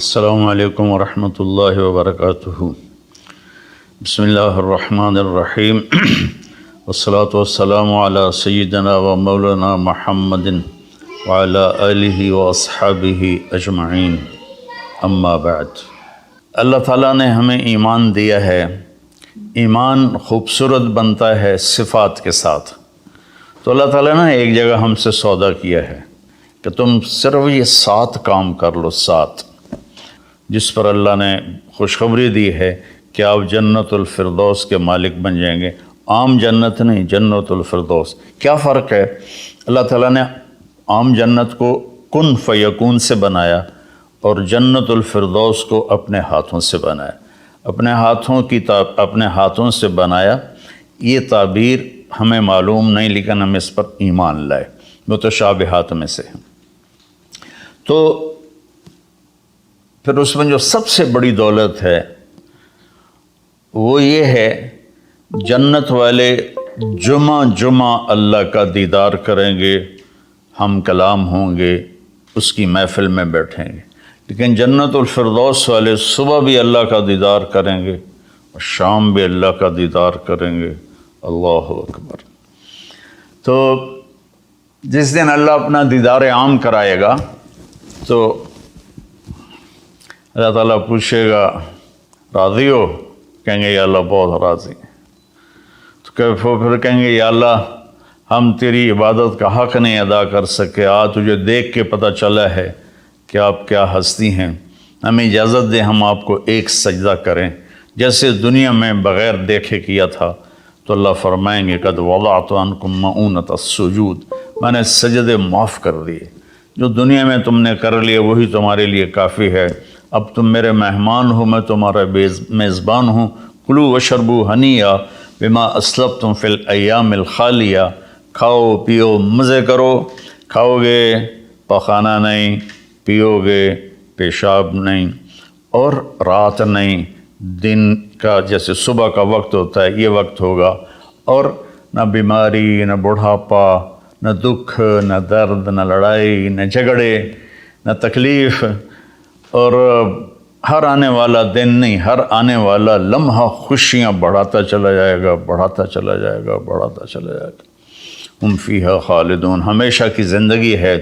السلام علیکم ورحمۃ اللہ وبرکاتہ۔ بسم اللہ الرحمن الرحیم والصلاة والسلام علی سیدنا و مولانا محمد وعلی آلہ واصحابہ اجمعین، اما بعد۔ اللہ تعالیٰ نے ہمیں ایمان دیا ہے۔ ایمان خوبصورت بنتا ہے صفات کے ساتھ۔ تو اللہ تعالیٰ نے ایک جگہ ہم سے سودا کیا ہے کہ تم صرف یہ 7 کام کر لو، 7، جس پر اللہ نے خوشخبری دی ہے کہ آپ جنت الفردوس کے مالک بن جائیں گے۔ عام جنت نہیں، جنت الفردوس۔ کیا فرق ہے؟ اللہ تعالیٰ نے عام جنت کو کن فیکون سے بنایا اور جنت الفردوس کو اپنے ہاتھوں سے بنایا۔ اپنے ہاتھوں سے بنایا، یہ تعبیر ہمیں معلوم نہیں، لیکن ہم اس پر ایمان لائے، متشابہات میں سے۔ تو پھر اس میں جو سب سے بڑی دولت ہے وہ یہ ہے، جنت والے جمعہ اللہ کا دیدار کریں گے، ہم کلام ہوں گے، اس کی محفل میں بیٹھیں گے۔ لیکن جنت الفردوس والے صبح بھی اللہ کا دیدار کریں گے اور شام بھی اللہ کا دیدار کریں گے۔ اللہ اکبر۔ تو جس دن اللہ اپنا دیدار عام کرائے گا تو اللہ تعالیٰ پوچھے گا، راضی ہو؟ کہیں گے یا اللہ بہت راضی۔ تو پھر کہیں گے یا اللہ ہم تیری عبادت کا حق نہیں ادا کر سکے، آج تجھے دیکھ کے پتہ چلا ہے کہ آپ کیا ہستی ہیں، ہمیں اجازت دے ہم آپ کو ایک سجدہ کریں جیسے دنیا میں بغیر دیکھے کیا تھا۔ تو اللہ فرمائیں گے قد وضعت عنکم مؤونۃ السجود، میں نے سجدے معاف کر دیے، جو دنیا میں تم نے کر لیے وہی تمہارے لیے کافی ہے۔ اب تم میرے مہمان ہو، میں تمہارا میزبان ہوں۔ کلوا واشربوا ہنیئا بما اسلفتم فی الایام الخالیہ، کھاؤ پیو مزے کرو، کھاؤ گے پخانہ نہیں، پیو گے پیشاب نہیں، اور رات نہیں، دن کا جیسے صبح کا وقت ہوتا ہے یہ وقت ہوگا، اور نہ بیماری، نہ بڑھاپا، نہ دکھ، نہ درد، نہ لڑائی، نہ جھگڑے، نہ تکلیف، اور ہر آنے والا دن نہیں، ہر آنے والا لمحہ خوشیاں بڑھاتا چلا جائے گا، بڑھاتا چلا جائے گا، بڑھاتا چلا جائے گا۔ ہم فیہا خالدون، ہمیشہ کی زندگی ہے،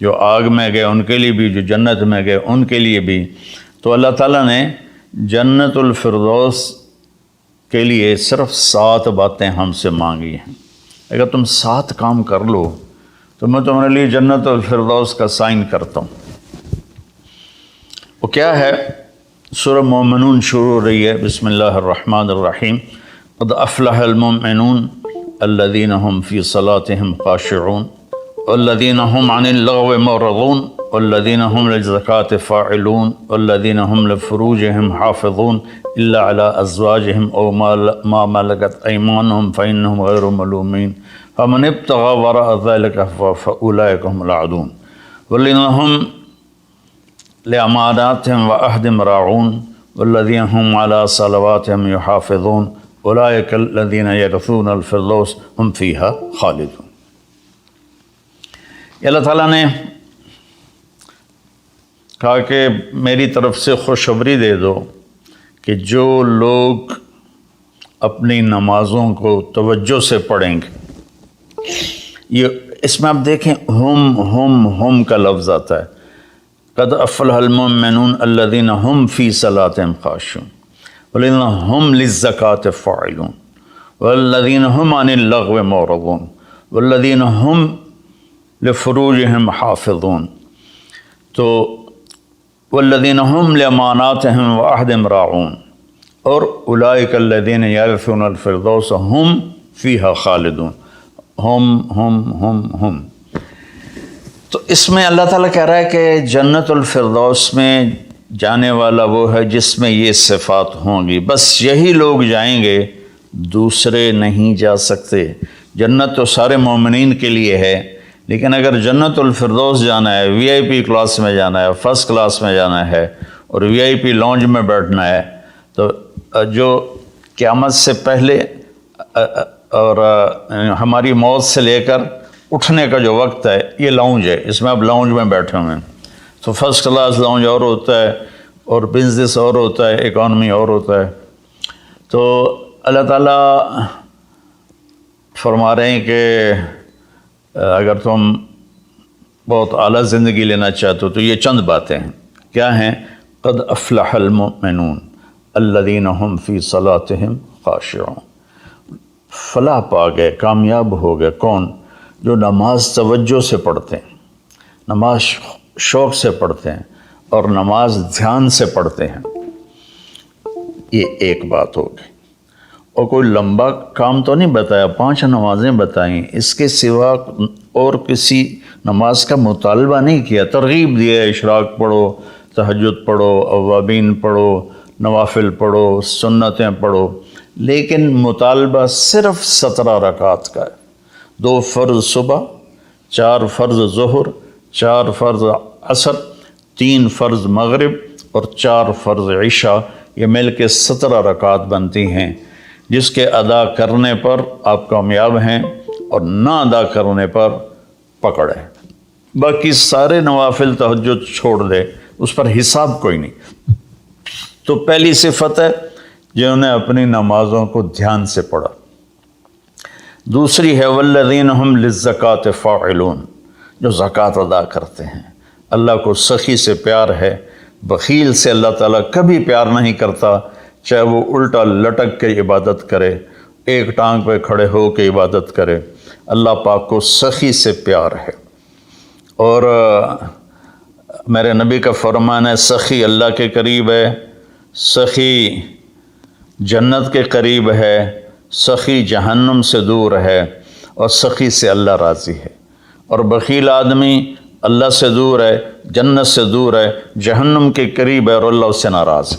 جو آگ میں گئے ان کے لیے بھی، جو جنت میں گئے ان کے لیے بھی۔ تو اللہ تعالیٰ نے جنت الفردوس کے لیے صرف 7 باتیں ہم سے مانگی ہیں۔ اگر تم 7 کام کر لو تو میں تمہارے لیے جنت الفردوس کا سائن کرتا ہوں۔ وہ کیا ہے؟ سورہ مومنون شروع ہو رہی ہے، بسم اللہ الرحمن الرحیم۔ قد افلح المؤمنون الذین هم فی صلاتهم خاشعون والذین هم عن اللغو معرضون والذین هم للزکاة فاعلون والذین هم لفروجهم حافظون الا على ازواجهم او ما ملکت ایمانهم فانهم غیر ملومین فمن ابتغى وراء ذلك فاولئک هم العادون والذین هم لأماناتهم وعهدهم راعون والذین هم على صلواتهم يحافظون اولئک الذین یرثون الفردوس هم فیہا خالدون۔ اللہ تعالیٰ نے کہا کہ میری طرف سے خوشخبری دے دو کہ جو لوگ اپنی نمازوں کو توجہ سے پڑھیں گے، یہ اس میں آپ دیکھیں ہم کا لفظ آتا ہے۔ قد افلح المؤمنون الذین هم فی صلاتهم خاشعون والذین هم للزکاة فاعلون والذین هم عن اللغو معرضون والذین هم لفروجهم حافظون، تو والذین هم لاماناتهم وعهدهم راعون، اور اولئک الذین یرثون الفردوس هم فیہا خالدون۔ ہم تو اس میں اللہ تعالیٰ کہہ رہا ہے کہ جنت الفردوس میں جانے والا وہ ہے جس میں یہ صفات ہوں گی، بس یہی لوگ جائیں گے، دوسرے نہیں جا سکتے۔ جنت تو سارے مومنین کے لیے ہے، لیکن اگر جنت الفردوس جانا ہے، وی آئی پی کلاس میں جانا ہے، فرسٹ کلاس میں جانا ہے اور وی آئی پی لانج میں بیٹھنا ہے، تو جو قیامت سے پہلے اور ہماری موت سے لے کر اٹھنے کا جو وقت ہے یہ لاؤنج ہے، اس میں آپ لاؤنج میں بیٹھے ہوئے ہیں۔ تو فرسٹ کلاس لاؤنج اور ہوتا ہے، اور بزنس اور ہوتا ہے، اکانومی اور ہوتا ہے۔ تو اللہ تعالیٰ فرما رہے ہیں کہ اگر تم بہت اعلیٰ زندگی لینا چاہتے ہو تو یہ چند باتیں ہیں۔ کیا ہیں؟ قد افلح المؤمنون الذین هم فی صلاتهم خاشعون۔ فلاح پا گئے، کامیاب ہو گئے کون؟ جو نماز توجہ سے پڑھتے ہیں، نماز شوق سے پڑھتے ہیں اور نماز دھیان سے پڑھتے ہیں۔ یہ ایک بات ہوگی۔ اور کوئی لمبا کام تو نہیں بتایا، 5 نمازیں بتائیں، اس کے سوا اور کسی نماز کا مطالبہ نہیں کیا۔ ترغیب دیا، اشراق پڑھو، تہجد پڑھو، اوابین پڑھو، نوافل پڑھو، سنتیں پڑھو، لیکن مطالبہ صرف 17 رکعات کا ہے۔ 2 فرض صبح، 4 فرض ظہر، 4 فرض عصر، 3 فرض مغرب اور 4 فرض عشاء، یہ مل کے 17 رکعات بنتی ہیں، جس کے ادا کرنے پر آپ کامیاب ہیں اور نہ ادا کرنے پر پکڑ ہے۔ باقی سارے نوافل تہجد چھوڑ دے، اس پر حساب کوئی نہیں۔ تو پہلی صفت ہے جنہوں نے اپنی نمازوں کو دھیان سے پڑھا۔ دوسری ہے والذین هم للزکاۃ فاعلون، جو زکوٰۃ ادا کرتے ہیں۔ اللہ کو سخی سے پیار ہے، بخیل سے اللہ تعالیٰ کبھی پیار نہیں کرتا، چاہے وہ الٹا لٹک کے عبادت کرے، ایک ٹانگ پہ کھڑے ہو کے عبادت کرے، اللہ پاک کو سخی سے پیار ہے۔ اور میرے نبی کا فرمان ہے سخی اللہ کے قریب ہے، سخی جنت کے قریب ہے، سخی جہنم سے دور ہے، اور سخی سے اللہ راضی ہے۔ اور بخیل آدمی اللہ سے دور ہے، جنت سے دور ہے، جہنم کے قریب ہے اور اللہ اس سے ناراض ہے۔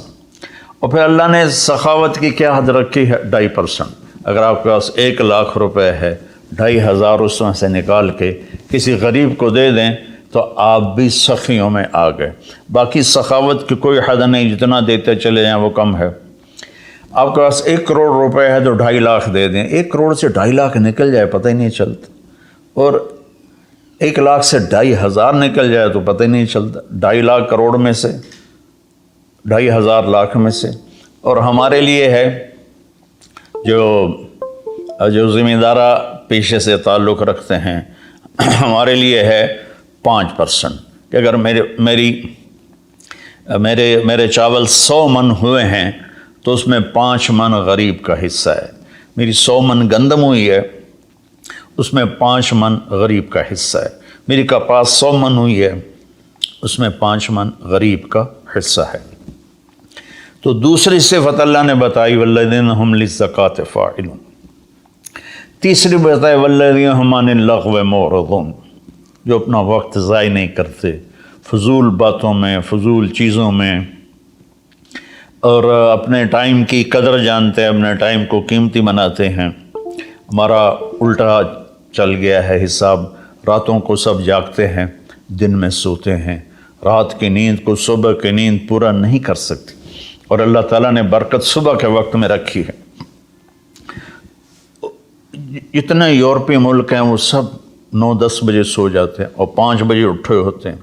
اور پھر اللہ نے سخاوت کی کیا حد رکھی ہے؟ 2.5%۔ اگر آپ کے پاس 1 لاکھ روپے ہے، 2,500 اس میں سے نکال کے کسی غریب کو دے دیں تو آپ بھی سخیوں میں آ گئے۔ باقی سخاوت کی کوئی حد نہیں، جتنا دیتے چلے جائیں وہ کم ہے۔ آپ کے پاس 1 کروڑ روپے ہے تو 2.5 لاکھ دے دیں، 1 کروڑ سے 2.5 لاکھ نکل جائے پتہ ہی نہیں چلتا، اور 1 لاکھ سے 2,500 نکل جائے تو پتہ ہی نہیں چلتا۔ 2.5 لاکھ کروڑ میں سے، 2,500 لاکھ میں سے۔ اور ہمارے لیے ہے جو ذمہ دارہ پیشے سے تعلق رکھتے ہیں، ہمارے لیے ہے 5%، کہ اگر میرے چاول 100 من ہوئے ہیں تو اس میں 5 من غریب کا حصہ ہے۔ میری 100 من گندم ہوئی ہے، اس میں 5 من غریب کا حصہ ہے۔ میری کپاس 100 من ہوئی ہے، اس میں 5 من غریب کا حصہ ہے۔ تو دوسری صفت اللہ نے بتائی والذین هم للزکاۃ فاعلون۔ تیسری بتائی والذین هم عن اللغو معرضون، جو اپنا وقت ضائع نہیں کرتے فضول باتوں میں، فضول چیزوں میں، اور اپنے ٹائم کی قدر جانتے ہیں، اپنے ٹائم کو قیمتی بناتے ہیں۔ ہمارا الٹا چل گیا ہے حساب، راتوں کو سب جاگتے ہیں، دن میں سوتے ہیں، رات کی نیند کو صبح کی نیند پورا نہیں کر سکتی، اور اللہ تعالیٰ نے برکت صبح کے وقت میں رکھی ہے۔ اتنے یورپی ملک ہیں وہ سب 9-10 بجے سو جاتے ہیں اور 5 بجے اٹھے ہوتے ہیں،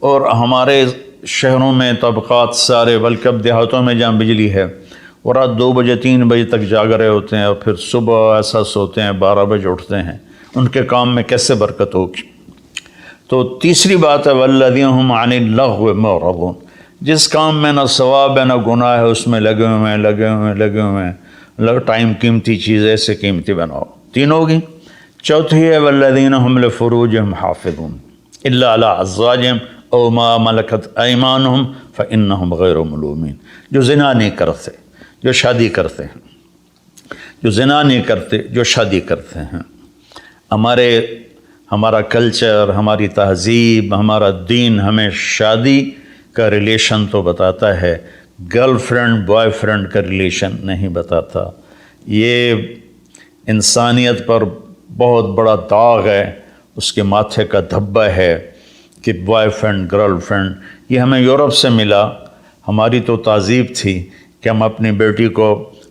اور ہمارے شہروں میں طبقات سارے، بلکہ اب دیہاتوں میں جہاں بجلی ہے وہ رات 2 بجے 3 بجے تک جاگ رہے ہوتے ہیں، اور پھر صبح ایسا سوتے ہیں 12 بجے اٹھتے ہیں۔ ان کے کام میں کیسے برکت ہوگی؟ تو تیسری بات ہے والذین هم عن اللغو معرضون، جس کام میں نہ ثواب ہے نہ گناہ ہے اس میں لگے ہوئے ہیں۔ ٹائم قیمتی چیز ایسے قیمتی بناؤ۔ 3 ہوگی۔ چوتھی ہے والذین هم لفروجهم حافظون الا علی ازواجہم او ما ملکت ایمانہم فانہم غیر ملومین، جو زنا نہیں کرتے، جو شادی کرتے ہیں، جو زنا نہیں کرتے، جو شادی کرتے ہیں۔ ہمارا کلچر، ہماری تہذیب، ہمارا دین ہمیں شادی کا ریلیشن تو بتاتا ہے، گرل فرینڈ بوائے فرینڈ کا ریلیشن نہیں بتاتا۔ یہ انسانیت پر بہت بڑا داغ ہے، اس کے ماتھے کا دھبہ ہے کہ بوائے فرینڈ گرل فرینڈ، یہ ہمیں یورپ سے ملا۔ ہماری تو تہذیب تھی کہ ہم اپنی بیٹی کو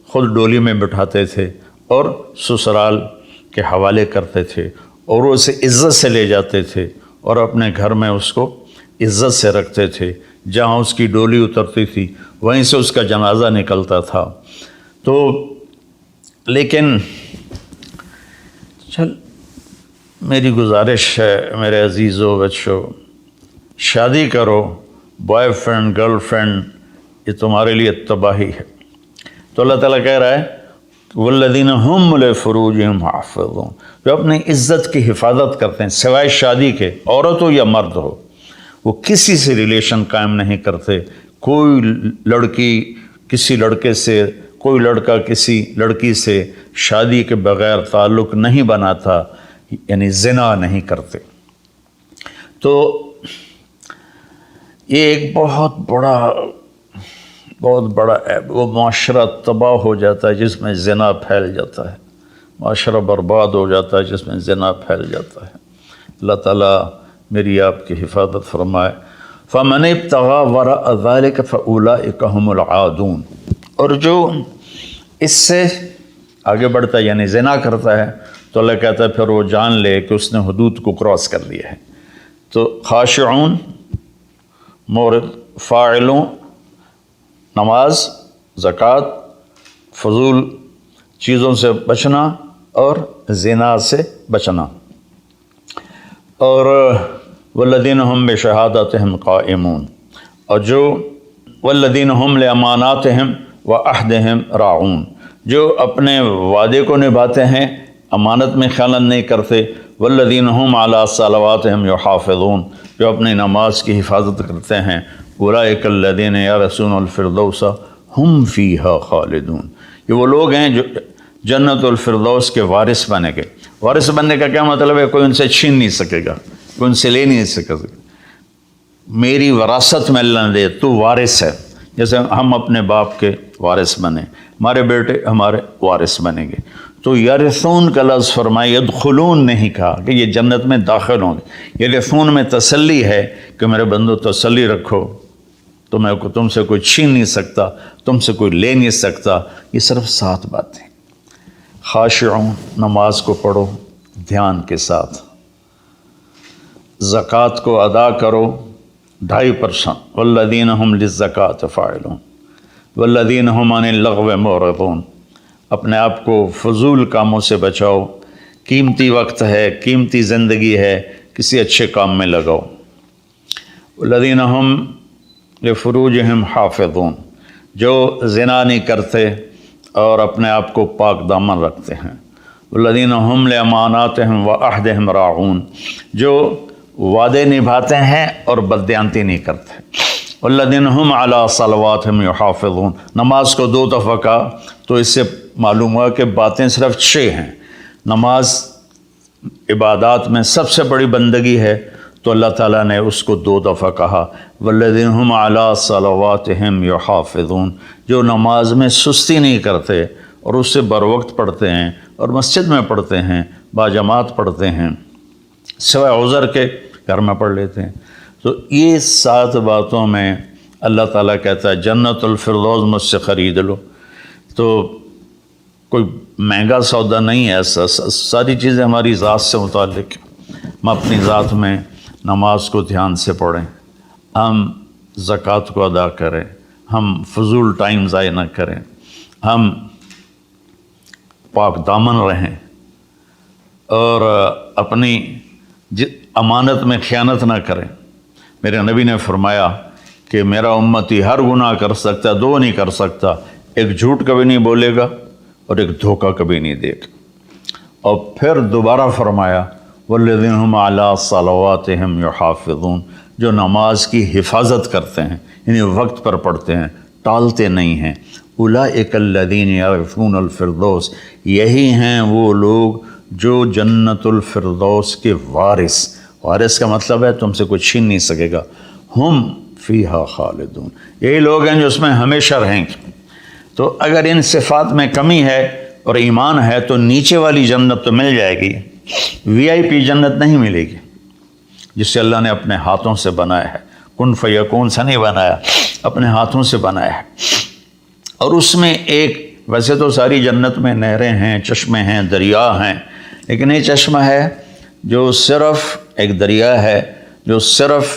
خود ڈولی میں بٹھاتے تھے اور سسرال کے حوالے کرتے تھے، اور وہ اسے عزت سے لے جاتے تھے اور اپنے گھر میں اس کو عزت سے رکھتے تھے۔ جہاں اس کی ڈولی اترتی تھی وہیں سے اس کا جنازہ نکلتا تھا۔ تو لیکن چل میری گزارش ہے میرے عزیزو بچوں، شادی کرو، بوائے فرینڈ گرل فرینڈ یہ تمہارے لیے تباہی ہے۔ تو اللہ تعالیٰ کہہ رہا ہے والذین هم لفروجہم حافظون، جو اپنی عزت کی حفاظت کرتے ہیں سوائے شادی کے، عورت ہو یا مرد ہو، وہ کسی سے ریلیشن قائم نہیں کرتے۔ کوئی لڑکی کسی لڑکے سے، کوئی لڑکا کسی لڑکی سے شادی کے بغیر تعلق نہیں بناتا، یعنی زنا نہیں کرتے۔ تو یہ ایک بہت بڑا وہ معاشرہ تباہ ہو جاتا ہے جس میں زنا پھیل جاتا ہے، معاشرہ برباد ہو جاتا ہے جس میں زنا پھیل جاتا ہے۔ اللہ تعالیٰ میری آپ کی حفاظت فرمائے۔ فَمَنِ ابْتَغَىٰ وَرَاءَ ذَلِكَ فَأُولَٰئِكَ هُمُ الْعَادُونَ، اور جو اس سے آگے بڑھتا ہے یعنی زنا کرتا ہے تو اللہ کہتا ہے پھر وہ جان لے کہ اس نے حدود کو کراس کر دیا ہے۔ تو خاشعون، مورد، فاعلون، نماز، زکوٰۃ، فضول چیزوں سے بچنا اور زنا سے بچنا، اور والذین هم بشہادتہم قائمون، اور جو والذین هم لاماناتہم وعہدہم راعون، جو اپنے وعدے کو نبھاتے ہیں، امانت میں خیانت نہیں کرتے، والذین هم علی صلواتہم یحافظون، جو اپنی نماز کی حفاظت کرتے ہیں، اولئک الذین یرثون الفردوس ہم فیہا خالدون، یہ وہ لوگ ہیں جو جنت الفردوس کے وارث بنے گے۔ وارث بننے کا کیا مطلب ہے؟ کوئی ان سے چھین نہیں سکے گا، کوئی ان سے لے نہیں سکے گا، میری وراثت میں اللہ نے دے، تو وارث ہے۔ جیسے ہم اپنے باپ کے وارث بنے، ہمارے بیٹے ہمارے وارث بنیں گے۔ تو یرثون کا لفظ فرمائے، یدخلون نہیں کہا کہ یہ جنت میں داخل ہوں گے۔ یرثون میں تسلی ہے کہ میرے بندو تسلی رکھو، تم سے کوئی چھین نہیں سکتا، تم سے کوئی لے نہیں سکتا۔ یہ صرف 7 باتیں۔ خاشعون، نماز کو پڑھو دھیان کے ساتھ، زکوٰۃ کو ادا کرو 2.5%، والذین هم للزکاۃ فاعلون، والذین هم عن اللغو معرضون، اپنے آپ کو فضول کاموں سے بچاؤ، قیمتی وقت ہے، قیمتی زندگی ہے، کسی اچھے کام میں لگاؤ۔ والذین هم لفروجہم حافظون، جو زنا نہیں کرتے اور اپنے آپ کو پاک دامن رکھتے ہیں۔ والذین هم لاماناتہم وعہدہم راعون، جو وعدے نبھاتے ہیں اور بددیانتی نہیں کرتے۔ والذین هم علی صلواتہم یحافظون، نماز کو 2 دفعہ کہا تو اس سے معلوم ہوا کہ باتیں صرف 6 ہیں۔ نماز عبادات میں سب سے بڑی بندگی ہے تو اللہ تعالیٰ نے اس کو 2 دفعہ کہا، والذین هم علی صلواتہم یحافظون، جو نماز میں سستی نہیں کرتے اور اس سے بر وقت پڑھتے ہیں اور مسجد میں پڑھتے ہیں، باجماعت پڑھتے ہیں، سوائے عذر کے گھر میں پڑھ لیتے ہیں۔ تو یہ 7 باتوں میں اللہ تعالیٰ کہتا ہے جنت الفردوس مجھ سے خرید لو۔ تو کوئی مہنگا سودا نہیں ہے ایسا، ساری چیزیں ہماری ذات سے متعلق ہیں۔ ہم اپنی ذات میں نماز کو دھیان سے پڑھیں، ہم زکوٰۃ کو ادا کریں، ہم فضول ٹائم ضائع نہ کریں، ہم پاک دامن رہیں اور اپنی امانت میں خیانت نہ کریں۔ میرے نبی نے فرمایا کہ میرا امتی ہر گناہ کر سکتا ہے، 2 نہیں کر سکتا، ایک جھوٹ کبھی نہیں بولے گا اور ایک دھوکہ کبھی نہیں دے گا۔ اور پھر دوبارہ فرمایا والذین هم علی صلواتہم یحافظون، جو نماز کی حفاظت کرتے ہیں، یعنی وقت پر پڑھتے ہیں، ٹالتے نہیں ہیں۔ اولئک الذین یرثون الفردوس، یہی ہیں وہ لوگ جو جنت الفردوس کے وارث کا مطلب ہے تم سے کوئی چھین نہیں سکے گا، ہم فیہا خالدون، یہی لوگ ہیں جو اس میں ہمیشہ رہیں گے۔ تو اگر ان صفات میں کمی ہے اور ایمان ہے تو نیچے والی جنت تو مل جائے گی، VIP جنت نہیں ملے گی جسے اللہ نے اپنے ہاتھوں سے بنایا ہے، کن فیکون سے نہیں بنایا، اپنے ہاتھوں سے بنایا ہے۔ اور اس میں ایک، ویسے تو ساری جنت میں نہریں ہیں، چشمے ہیں، دریا ہیں، لیکن یہ چشمہ ہے جو صرف ایک دریا ہے جو صرف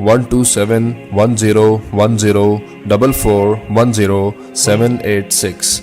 127101044410786,